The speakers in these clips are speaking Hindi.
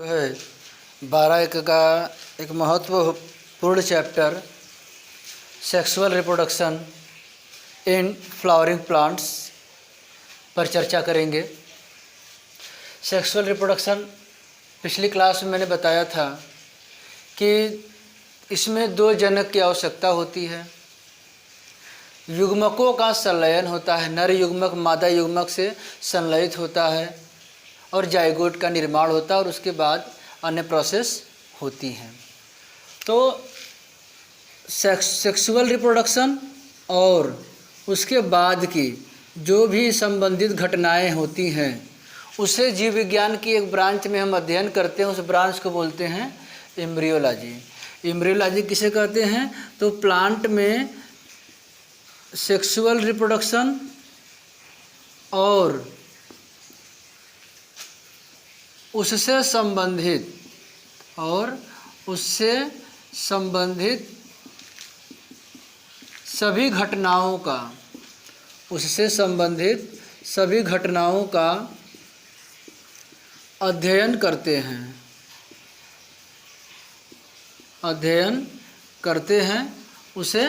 जो है 12 का एक महत्वपूर्ण chapter sexual reproduction in flowering plants पर चर्चा करेंगे। सेक्सुअल रिप्रोडक्शन पिछली क्लास में मैंने बताया था कि इसमें दो जनक की आवश्यकता होती है। युग्मकों का संलयन होता है, नर युग्मक मादा युग्मक से संलयित होता है और जाइगोट का निर्माण होता है और उसके बाद अन्य प्रोसेस होती हैं। तो सेक्सुअल रिप्रोडक्शन और उसके बाद की जो भी संबंधित घटनाएं होती हैं उसे जीव विज्ञान की एक ब्रांच में हम अध्ययन करते हैं। उस ब्रांच को बोलते हैं एम्ब्रियोलॉजी। एम्ब्रियोलॉजी किसे कहते हैं? तो प्लांट में सेक्सुअल रिप्रोडक्शन और उससे संबंधित सभी घटनाओं का अध्ययन करते हैं उसे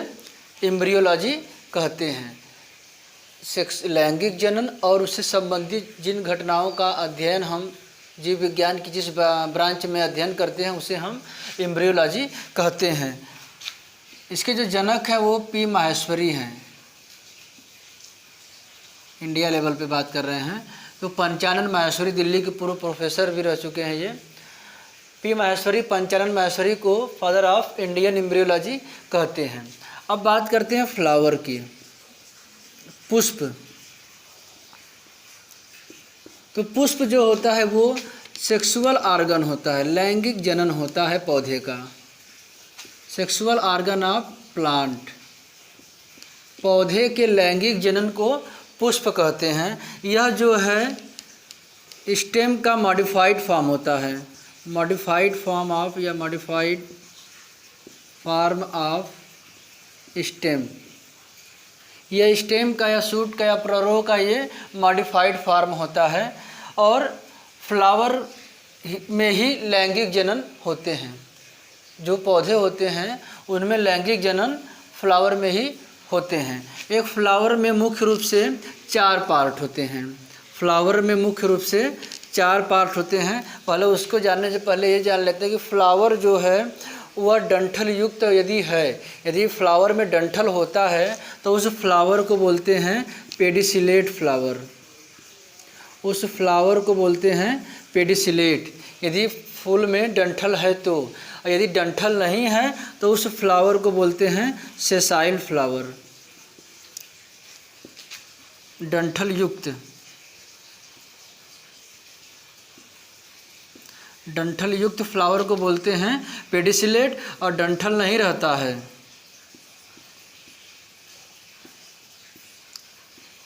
एम्ब्रियोलॉजी कहते हैं। लैंगिक जनन और उससे संबंधित जिन घटनाओं का अध्ययन हम जीव विज्ञान की जिस ब्रांच में अध्ययन करते हैं उसे हम एम्ब्रियोलॉजी कहते हैं। इसके जो जनक हैं वो पी माहेश्वरी हैं। इंडिया लेवल पे बात कर रहे हैं तो पंचानन माहेश्वरी दिल्ली के पूर्व प्रोफेसर भी रह चुके हैं। ये पी माहेश्वरी, पंचानन माहेश्वरी को फादर ऑफ इंडियन एम्ब्रियोलॉजी कहते हैं। अब बात करते हैं फ्लावर की, पुष्प। तो पुष्प जो होता है वो सेक्सुअल ऑर्गन होता है, लैंगिक जनन होता है पौधे का। सेक्सुअल ऑर्गन ऑफ प्लांट, पौधे के लैंगिक जनन को पुष्प कहते हैं। यह जो है स्टेम का मॉडिफाइड फॉर्म होता है, मॉडिफाइड फॉर्म ऑफ स्टेम। यह स्टेम का या शूट का या प्ररोह का ये मॉडिफाइड फॉर्म होता है और फ्लावर में ही लैंगिक जनन होते हैं। जो पौधे होते हैं उनमें लैंगिक जनन फ्लावर में ही होते हैं। एक फ्लावर में मुख्य रूप से 4 पार्ट होते हैं। फ्लावर में मुख्य रूप से 4 पार्ट होते हैं। पहले उसको जानने से पहले ये जान लेते हैं कि फ्लावर जो है वह डंठल युक्त यदि फ्लावर में डंठल होता है तो उस फ्लावर को बोलते हैं पेडिसिलेट फ्लावर। उस फ्लावर को बोलते हैं पेडिसिलेट। यदि फूल में डंठल है तो, यदि डंठल नहीं है तो उस फ्लावर को बोलते हैं सेसाइल फ्लावर। डंठल युक्त फ्लावर को बोलते हैं पेडिसिलेट और डंठल नहीं रहता है,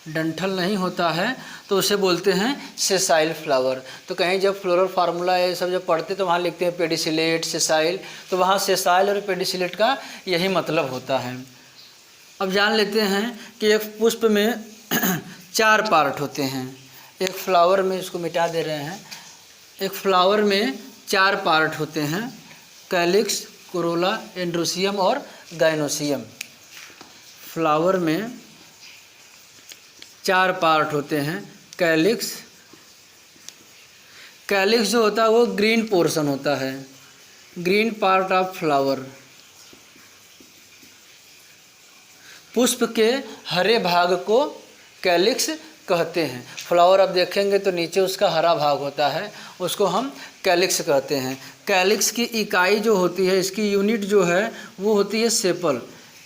डंठल नहीं होता है तो उसे बोलते हैं सेसाइल फ्लावर। तो कहीं जब फ्लोरल फार्मूला ये सब जब पढ़ते तो वहाँ लिखते हैं पेडिसिलेट, सेसाइल, तो वहाँ सेसाइल और पेडिसिलेट का यही मतलब होता है। अब जान लेते हैं कि एक पुष्प में 4 पार्ट होते हैं। एक फ्लावर में, इसको मिटा दे रहे हैं, एक फ्लावर में 4 पार्ट होते हैं, कैलिक्स, कोरोला, एंड्रोसियम और गाइनोसियम। फ्लावर में 4 पार्ट होते हैं। कैलिक्स जो होता है वो ग्रीन पोर्शन होता है, ग्रीन पार्ट ऑफ फ्लावर। पुष्प के हरे भाग को कैलिक्स कहते हैं। फ्लावर आप देखेंगे तो नीचे उसका हरा भाग होता है, उसको हम कैलिक्स कहते हैं। कैलिक्स की इकाई जो होती है, इसकी यूनिट जो है वो होती है सेपल।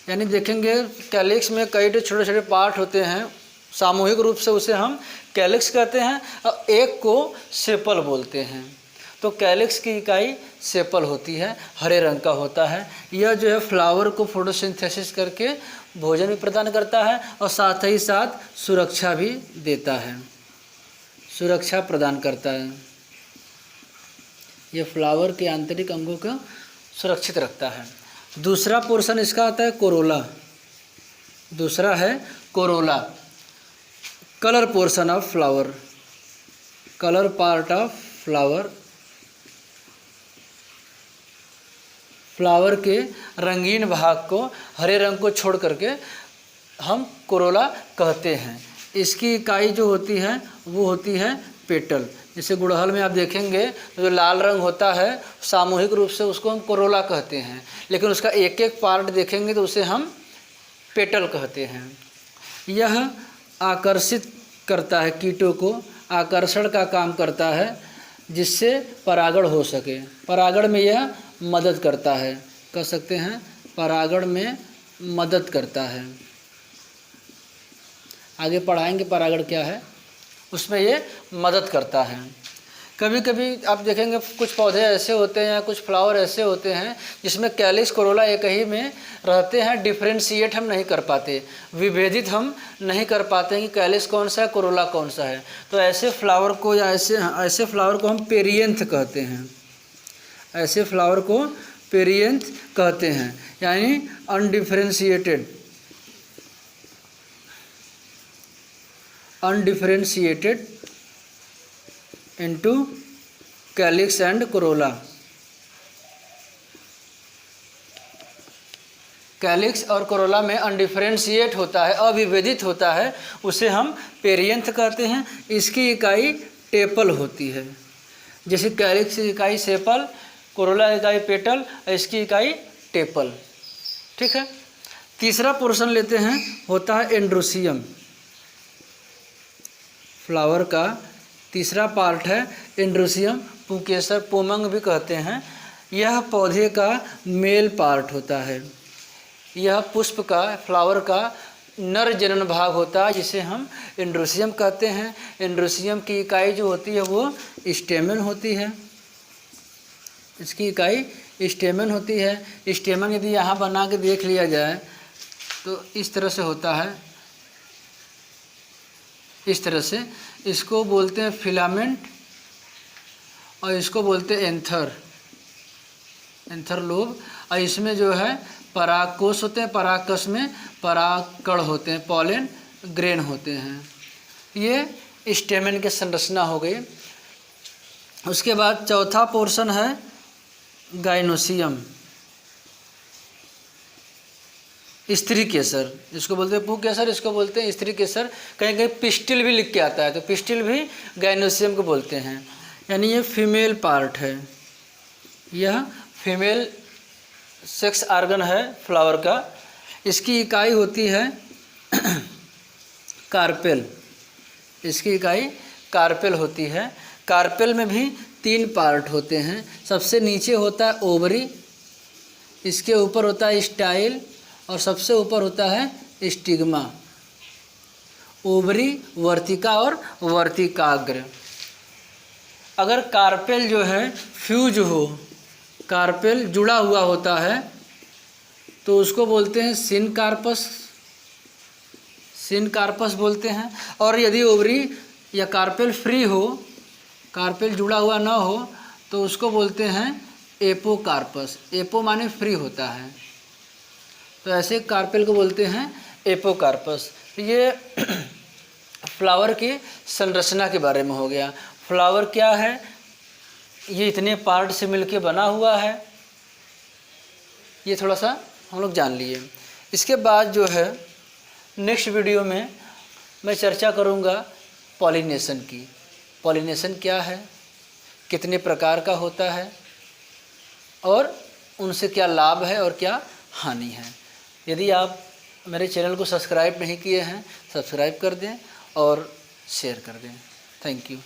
यानी देखेंगे कैलिक्स में कई छोटे छोटे पार्ट होते हैं, सामूहिक रूप से उसे हम कैलिक्स कहते हैं और एक को सेपल बोलते हैं। तो कैलिक्स की इकाई सेपल होती है, हरे रंग का होता है। यह जो है फ्लावर को फोटोसिंथेसिस करके भोजन भी प्रदान करता है और साथ ही साथ सुरक्षा भी देता है, सुरक्षा प्रदान करता है। यह फ्लावर के आंतरिक अंगों को सुरक्षित रखता है। दूसरा पोर्शन इसका आता है कोरोला। दूसरा है Corolla, colour portion of flower, colour part of flower. Flower के रंगीन भाग को, हरे रंग को छोड़ करके हम कोरोला कहते हैं। इसकी इकाई जो होती है वो होती है पेटल। जैसे गुड़हल में आप देखेंगे तो जो लाल रंग होता है सामूहिक रूप से उसको हम कोरोला कहते हैं, लेकिन उसका एक एक पार्ट देखेंगे तो उसे हम पेटल कहते हैं। यह आकर्षित करता है, कीटों को आकर्षण का काम करता है जिससे परागण हो सके। परागण में यह मदद करता है, कह सकते हैं परागण में मदद करता है। आगे पढ़ाएंगे परागण क्या है, उसमें ये मदद करता है। कभी कभी आप देखेंगे कुछ पौधे ऐसे होते हैं या कुछ फ्लावर ऐसे होते हैं जिसमें कैलिक्स कोरोला एक ही में रहते हैं, डिफ्रेंशिएट हम नहीं कर पाते, विभेदित हम नहीं कर पाते हैं कि कैलिक्स कौन सा है, कोरोला कौन सा है। तो ऐसे फ्लावर को या ऐसे फ्लावर को हम पेरियंथ कहते हैं। ऐसे फ्लावर को पेरियंथ कहते हैं, यानी undifferentiated into calyx and Corolla. Calyx और कोरोला में अनडिफरेंशिएट होता है, अविभेदित होता है, उसे हम पेरियंथ कहते हैं। इसकी इकाई टेपल होती है। जैसे कैलिक्स की इकाई सेपल, कोरोला इकाई पेटल, इसकी इकाई टेपल। ठीक है। तीसरा पोर्शन लेते हैं, होता है एंड्रोसियम। फ्लावर का तीसरा पार्ट है एंड्रोसियम, पुंकेसर, पोमंग भी कहते हैं। यह पौधे का मेल पार्ट होता है। यह पुष्प का, फ्लावर का नर जनन भाग होता है जिसे हम एंड्रोसियम कहते हैं। एंड्रोसियम की इकाई जो होती है वो स्टेमन होती है। इसकी इकाई स्टेमन होती है। स्टेमन यदि यहाँ बना के देख लिया जाए तो इस तरह से होता है, इस तरह से। इसको बोलते हैं फिलामेंट और इसको बोलते हैं एंथर लोब। और इसमें जो है परागकोश होते हैं, परागकश में परागकण होते हैं, पॉलन ग्रेन होते हैं। ये स्टेमन की संरचना हो गई। उसके बाद चौथा पोर्शन है गाइनोसियम, स्त्री केसर, इसको बोलते हैं पुंकेसर, इसको बोलते हैं स्त्री केसर। कहीं कहीं पिस्टिल भी लिख के आता है, तो पिस्टिल भी गाइनोसियम को बोलते हैं। यानी ये फीमेल पार्ट है, यह फीमेल सेक्स आर्गन है फ्लावर का। इसकी इकाई होती है कार्पेल। इसकी इकाई कार्पेल होती है। कार्पेल में भी 3 पार्ट होते हैं। सबसे नीचे होता है ओवरी, इसके ऊपर होता है स्टाइल और सबसे ऊपर होता है स्टिग्मा। ओवरी, वर्तिका और वर्तिकाग्र। अगर कार्पेल जो है फ्यूज हो, कार्पेल जुड़ा हुआ होता है तो उसको बोलते हैं सिनकार्पस बोलते हैं। और यदि ओवरी या कार्पेल फ्री हो, कार्पेल जुड़ा हुआ ना हो, तो उसको बोलते हैं एपोकार्पस। एपो माने फ्री होता है, तो ऐसे कार्पेल को बोलते हैं एपोकार्पस। ये फ्लावर की संरचना के बारे में हो गया। फ्लावर क्या है, ये इतने पार्ट से मिलके बना हुआ है, ये थोड़ा सा हम लोग जान लिए। इसके बाद जो है नेक्स्ट वीडियो में मैं चर्चा करूँगा पॉलिनेशन की। पॉलिनेशन क्या है, कितने प्रकार का होता है और उनसे क्या लाभ है और क्या हानि है। यदि आप मेरे चैनल को सब्सक्राइब नहीं किए हैं, सब्सक्राइब कर दें और शेयर कर दें। Thank you.